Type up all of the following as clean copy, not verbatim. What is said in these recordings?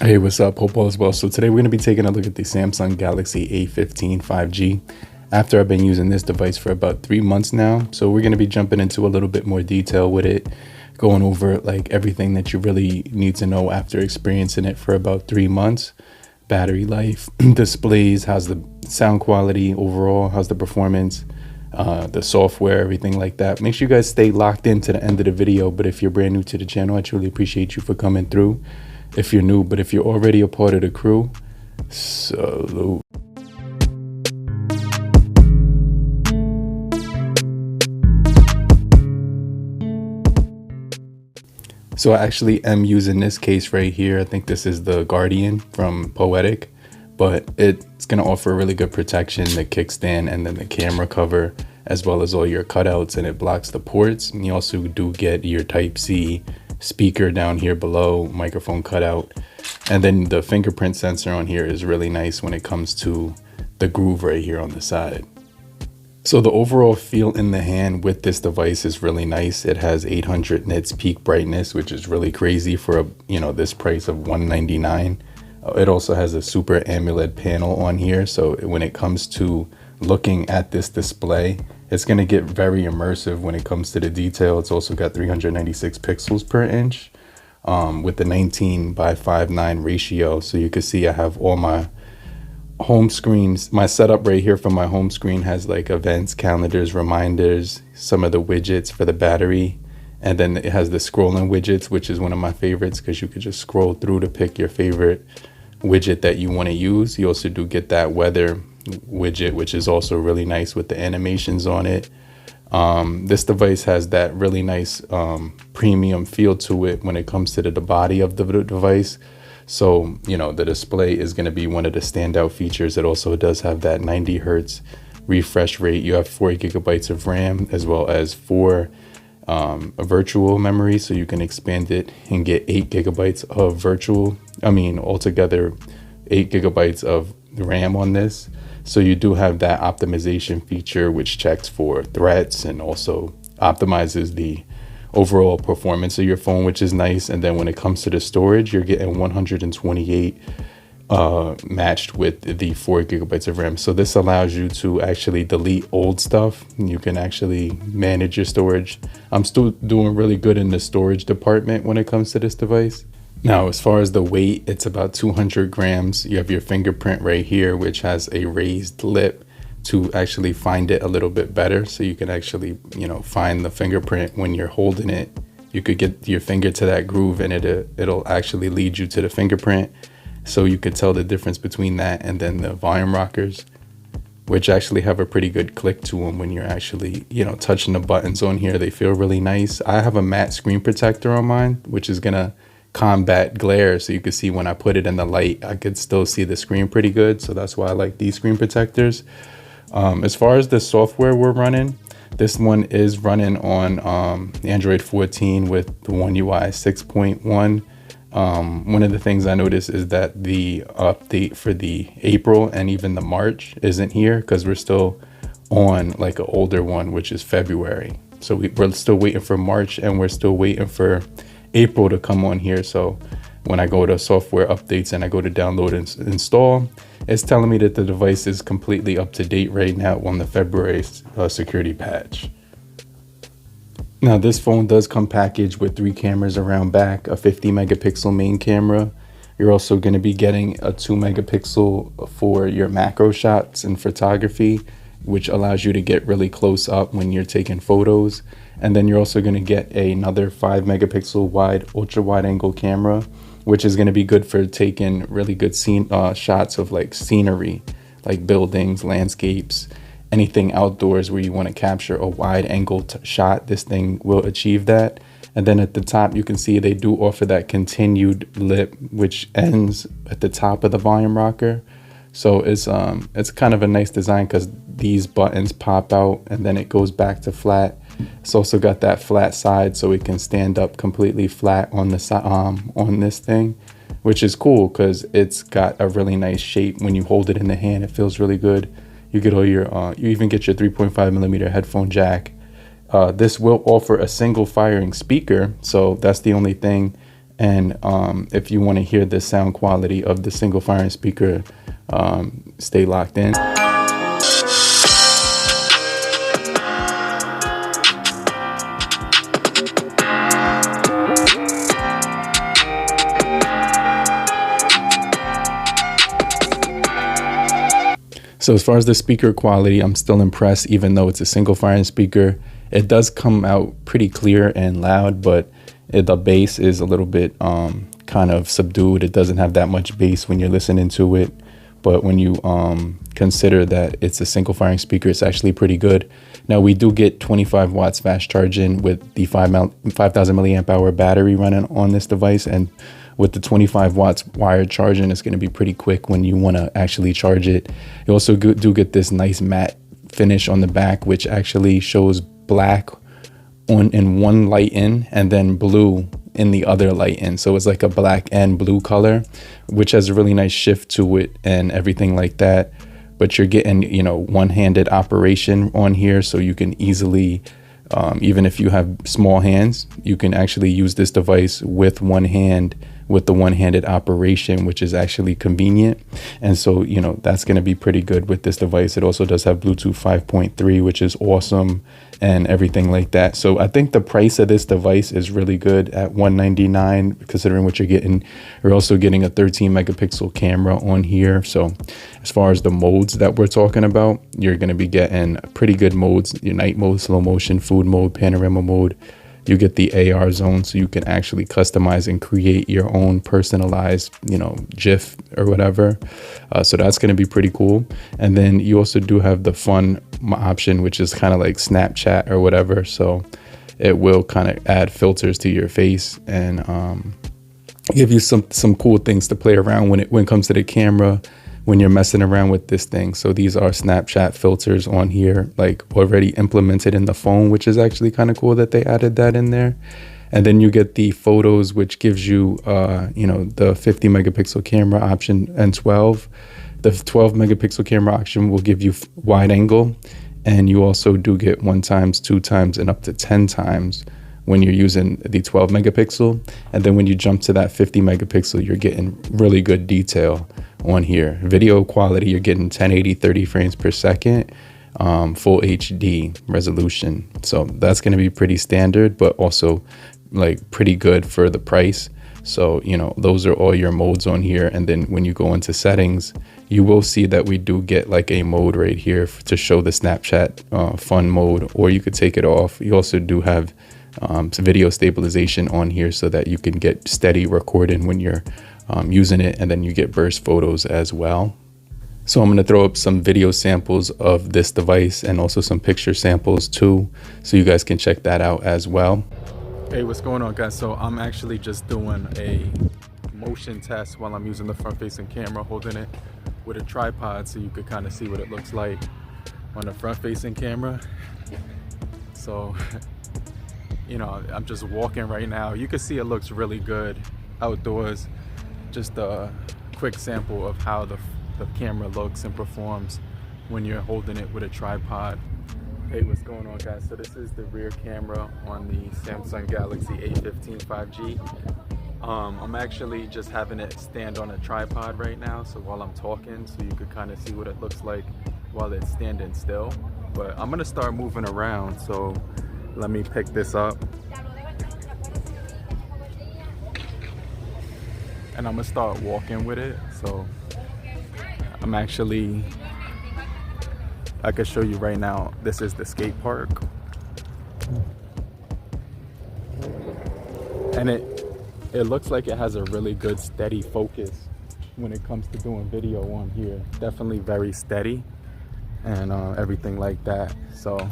Hey, what's up? Hope all is well. So today we're going to be taking a look at the Samsung Galaxy A15 5G. After I've been using this device for about 3 months now, so we're going to be jumping into a little bit more detail with it, going over like everything that you really need to know after experiencing it for about 3 months. Battery life, displays, how's the sound quality overall, how's the performance, the software, everything like that. Make sure you guys stay locked in to the end of the video. But if you're brand new to the channel, I truly appreciate you for coming through. If you're new, but if you're already a part of the crew, salute. So I actually am using this case right here. I think this is the Guardian from Poetic, but it's going to offer really good protection, the kickstand and then the camera cover, as well as all your cutouts, and it blocks the ports. And you also do get your Type-C speaker down here below, microphone cutout, and then the fingerprint sensor on here is really nice when it comes to the groove right here on the side. So the overall feel in the hand with this device is really nice. It has 800 nits peak brightness, which is really crazy for a, this price of $199. It also has a super AMOLED panel on here, so when it comes to looking at this display, it's going to get very immersive when it comes to the detail. It's also got 396 pixels per inch with the 19:5:9 ratio. So you can see I have all my home screens. My setup right here for my home screen has like events, calendars, reminders, some of the widgets for the battery. And then it has the scrolling widgets, which is one of my favorites because you could just scroll through to pick your favorite widget that you want to use. You also do get that weather widget, which is also really nice with the animations on it. This device has that really nice premium feel to it when it comes to the body of the device. So the display is going to be one of the standout features. It also does have that 90 hertz refresh rate. You have 4 gigabytes of RAM as well as 4 virtual memory, so you can expand it and get 8 gigabytes of altogether 8 gigabytes of RAM on this. So you do have that optimization feature, which checks for threats and also optimizes the overall performance of your phone, which is nice. And then when it comes to the storage, you're getting 128 matched with the 4 gigabytes of RAM. So this allows you to actually delete old stuff. You can actually manage your storage. I'm still doing really good in the storage department when it comes to this device. Now, as far as the weight, it's about 200 grams. You have your fingerprint right here, which has a raised lip to actually find it a little bit better. So you can actually, find the fingerprint when you're holding it. You could get your finger to that groove and it'll actually lead you to the fingerprint. So you could tell the difference between that and then the volume rockers, which actually have a pretty good click to them when you're actually, touching the buttons on here. They feel really nice. I have a matte screen protector on mine, which is gonna combat glare, so you can see when I put it in the light, I could still see the screen pretty good. So that's why I like these screen protectors. As far as the software we're running, this one is running on Android 14 with the One UI 6.1. One of the things I noticed is that the update for the April and even the March isn't here because we're still on like an older one, which is February. So we're still waiting for March and we're still waiting for April to come on here. So when I go to software updates and I go to download and install, it's telling me that the device is completely up to date right now on the February security patch. Now this phone does come packaged with 3 cameras around back, a 50 megapixel main camera. You're also going to be getting a 2 megapixel for your macro shots and photography, which allows you to get really close up when you're taking photos. And then you're also going to get another 5 megapixel wide ultra wide angle camera, which is going to be good for taking really good shots of like scenery, like buildings, landscapes, anything outdoors where you want to capture a wide angle shot. This thing will achieve that. And then at the top, you can see they do offer that continued lip, which ends at the top of the volume rocker. So it's kind of a nice design because these buttons pop out and then it goes back to flat. It's also got that flat side so it can stand up completely flat on the on this thing, which is cool because it's got a really nice shape. When you hold it in the hand, it feels really good. You get all your you even get your 3.5 millimeter headphone jack. This will offer a single firing speaker, so that's the only thing And if you want to hear the sound quality of the single firing speaker, stay locked in. So as far as the speaker quality, I'm still impressed, even though it's a single firing speaker. It does come out pretty clear and loud, but the bass is a little bit kind of subdued. It doesn't have that much bass when you're listening to it. But when you consider that it's a single firing speaker, it's actually pretty good. Now we do get 25 watts fast charging with the 5,000 milliamp hour battery running on this device. And with the 25 watts wired charging, it's going to be pretty quick when you want to actually charge it. You also do get this nice matte finish on the back, which actually shows black in one light in and then blue in the other light in. So it's like a black and blue color, which has a really nice shift to it and everything like that. But you're getting, you know, one-handed operation on here, so you can easily, even if you have small hands, you can actually use this device with one hand, with the one-handed operation, which is actually convenient. And so, you know, that's going to be pretty good with this device. It also does have Bluetooth 5.3, which is awesome, and everything like that. So I think the price of this device is really good at $199, considering what you're getting. You're also getting a 13 megapixel camera on here. So as far as the modes that we're talking about, you're going to be getting pretty good modes: your night mode, slow motion, food mode, panorama mode. You get the AR zone, so you can actually customize and create your own personalized, you know, GIF or whatever. So that's going to be pretty cool. And then you also do have the fun option, which is kind of like Snapchat or whatever. So it will kind of add filters to your face and give you some cool things to play around when it comes to the camera, when you're messing around with this thing. So these are Snapchat filters on here, like already implemented in the phone, which is actually kind of cool that they added that in there. And then you get the photos, which gives you, you know, the 50 megapixel camera option and 12. The 12 megapixel camera option will give you wide angle. And you also do get 1 times, 2 times, and up to 10 times when you're using the 12 megapixel. And then when you jump to that 50 megapixel, you're getting really good detail on here. Video quality, you're getting 1080 30 frames per second, full HD resolution. So that's going to be pretty standard, but also like pretty good for the price. So, you know, those are all your modes on here. And then when you go into settings, you will see that we do get like a mode right here to show the Snapchat fun mode, or you could take it off. You also do have some video stabilization on here so that you can get steady recording when you're using it, and then you get burst photos as well. So I'm going to throw up some video samples of this device and also some picture samples too, so you guys can check that out as well. Hey, what's going on, guys? So I'm actually just doing a motion test while I'm using the front facing camera, holding it with a tripod so you could kind of see what it looks like on the front facing camera. So you know, I'm just walking right now. You can see it looks really good outdoors. Just a quick sample of how the camera looks and performs when you're holding it with a tripod. Hey, what's going on, guys? So this is the rear camera on the Samsung Galaxy A15 5G. I'm actually just having it stand on a tripod right now, so while I'm talking, so you could kind of see what it looks like while it's standing still. But I'm gonna start moving around, so let me pick this up. And I'm gonna start walking with it. So I'm actually, I can show you right now, this is the skate park. And it looks like it has a really good steady focus when it comes to doing video on here. Definitely very steady and everything like that. So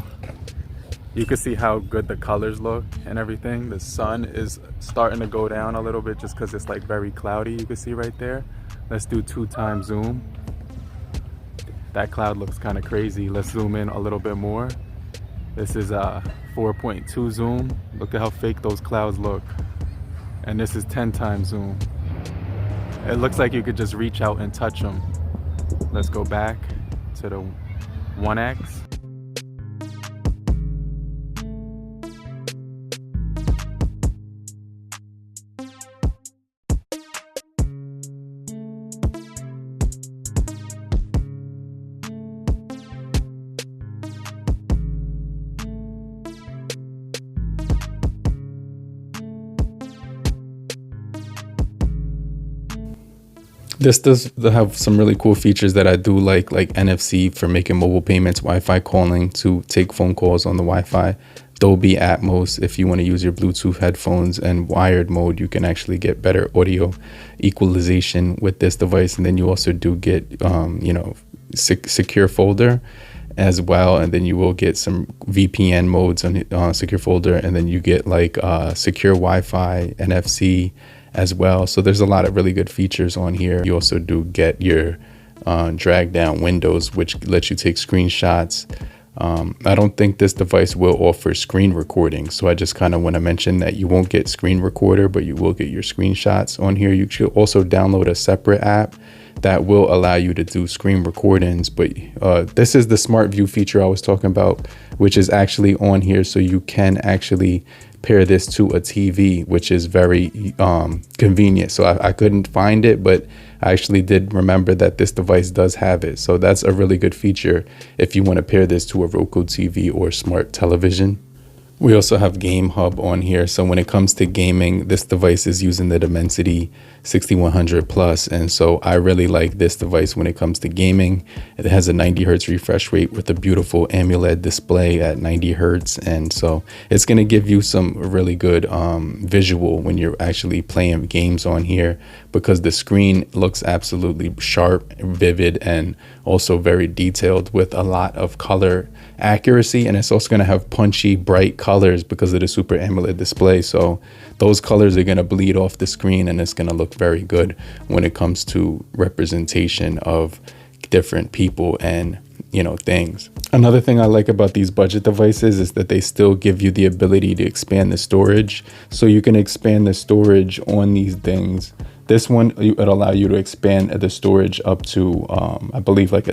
you can see how good the colors look and everything. The sun is starting to go down a little bit just because it's like very cloudy. You can see right there. Let's do 2 times zoom. That cloud looks kind of crazy. Let's zoom in a little bit more. This is a 4.2 zoom. Look at how fake those clouds look. And this is 10 times zoom. It looks like you could just reach out and touch them. Let's go back to the 1x. This does have some really cool features that I do like NFC for making mobile payments, Wi-Fi calling to take phone calls on the Wi-Fi, Dolby Atmos if you want to use your Bluetooth headphones, and wired mode. You can actually get better audio equalization with this device. And then you also do get, secure folder as well. And then you will get some VPN modes on secure folder. And then you get like secure Wi-Fi, NFC as well. So there's a lot of really good features on here. You also do get your drag down windows, which lets you take screenshots. I don't think this device will offer screen recording, so I just kind of want to mention that you won't get screen recorder, but you will get your screenshots on here. You should also download a separate app that will allow you to do screen recordings. But this is the smart view feature I was talking about, which is actually on here, so you can actually pair this to a TV, which is very convenient. So I couldn't find it, but I actually did remember that this device does have it. So that's a really good feature if you want to pair this to a Roku TV or smart television. We also have Game Hub on here. So when it comes to gaming, this device is using the Dimensity 6100 Plus. And so I really like this device when it comes to gaming. It has a 90 hertz refresh rate with a beautiful AMOLED display at 90 hertz. And so it's going to give you some really good visual when you're actually playing games on here, because the screen looks absolutely sharp, vivid, and also very detailed with a lot of color accuracy. And it's also going to have punchy, bright colors because of the Super AMOLED display. So those colors are going to bleed off the screen, and it's going to look very good when it comes to representation of different people and things. Another thing I like about these budget devices is that they still give you the ability to expand the storage. So you can expand the storage on these things. This one, it'll allow you to expand the storage up to, I believe, like 2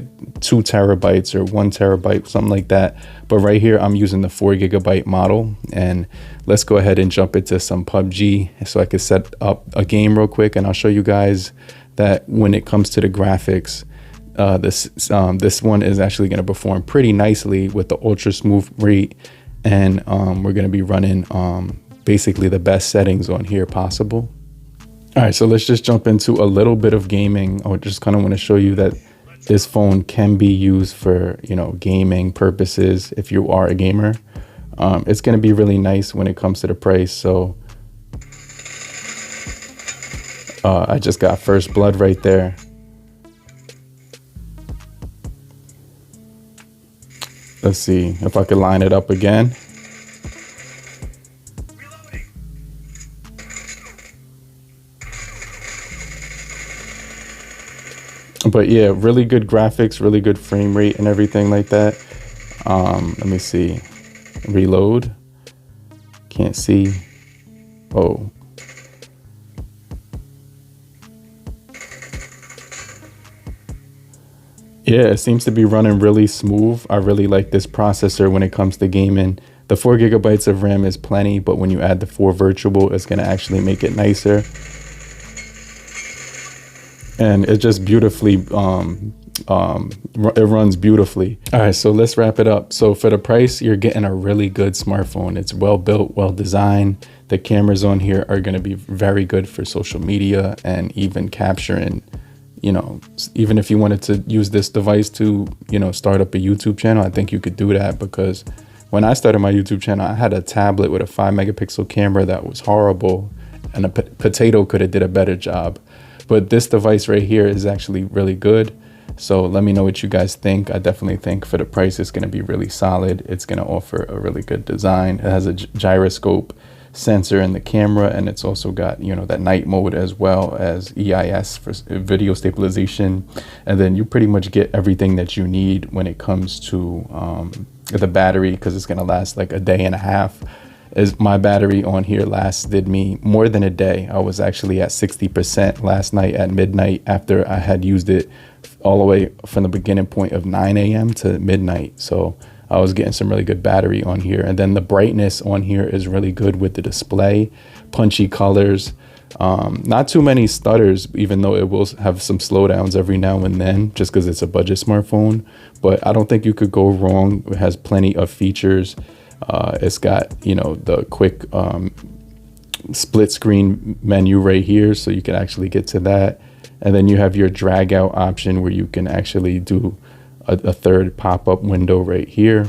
terabytes or 1 terabyte, something like that. But right here, I'm using the 4 gigabyte model. And let's go ahead and jump into some PUBG so I can set up a game real quick. And I'll show you guys that when it comes to the graphics, this one is actually going to perform pretty nicely with the ultra smooth rate. And we're going to be running basically the best settings on here possible. All right, so let's just jump into a little bit of gaming. I just kind of want to show you that this phone can be used for, gaming purposes if you are a gamer. It's going to be really nice when it comes to the price. So I just got first blood right there. Let's see if I can line it up again. But yeah, really good graphics, really good frame rate and everything like that. Let me see. Reload. Can't see. Oh. Yeah, it seems to be running really smooth. I really like this processor when it comes to gaming. The 4 gigabytes of RAM is plenty, but when you add the 4 virtual, it's going to actually make it nicer. And it just beautifully, it runs beautifully. All right, so let's wrap it up. So for the price, you're getting a really good smartphone. It's well built, well designed. The cameras on here are going to be very good for social media and even capturing, even if you wanted to use this device to, start up a YouTube channel, I think you could do that, because when I started my YouTube channel, I had a tablet with a 5 megapixel camera that was horrible, and a potato could have did a better job. But this device right here is actually really good. So let me know what you guys think. I definitely think for the price, it's going to be really solid. It's going to offer a really good design. It has a gyroscope sensor in the camera, and it's also got, that night mode as well as EIS for video stabilization. And then you pretty much get everything that you need when it comes to the battery, because it's going to last like a day and a half. As my battery on here lasted me more than a day. I was actually at 60% last night at midnight after I had used it all the way from the beginning point of 9 a.m. to midnight. So I was getting some really good battery on here. And then the brightness on here is really good with the display, punchy colors, not too many stutters, even though it will have some slowdowns every now and then just because it's a budget smartphone. But I don't think you could go wrong. It has plenty of features. It's got, the quick split screen menu right here, so you can actually get to that. And then you have your drag out option where you can actually do a third pop-up window right here.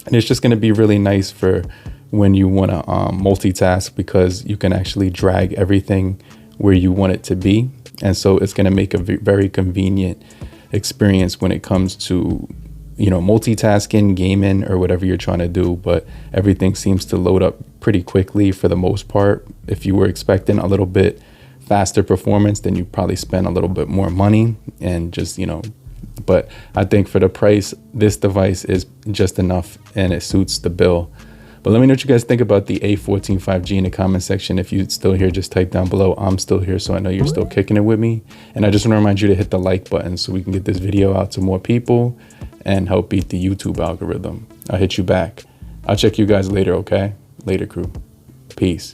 And it's just going to be really nice for when you want to multitask, because you can actually drag everything where you want it to be. And so it's going to make a very convenient experience when it comes to, you know, multitasking, gaming, or whatever you're trying to do. But everything seems to load up pretty quickly for the most part. If you were expecting a little bit faster performance, then you probably spend a little bit more money and just, you know, but I think for the price, this device is just enough and it suits the bill. But let me know what you guys think about the A14 5G in the comment section. If you're still here, just type down below, I'm still here, so I know you're still kicking it with me. And I just want to remind you to hit the like button so we can get this video out to more people and help beat the YouTube algorithm. I'll hit you back. I'll check you guys later, okay? Later, crew. Peace.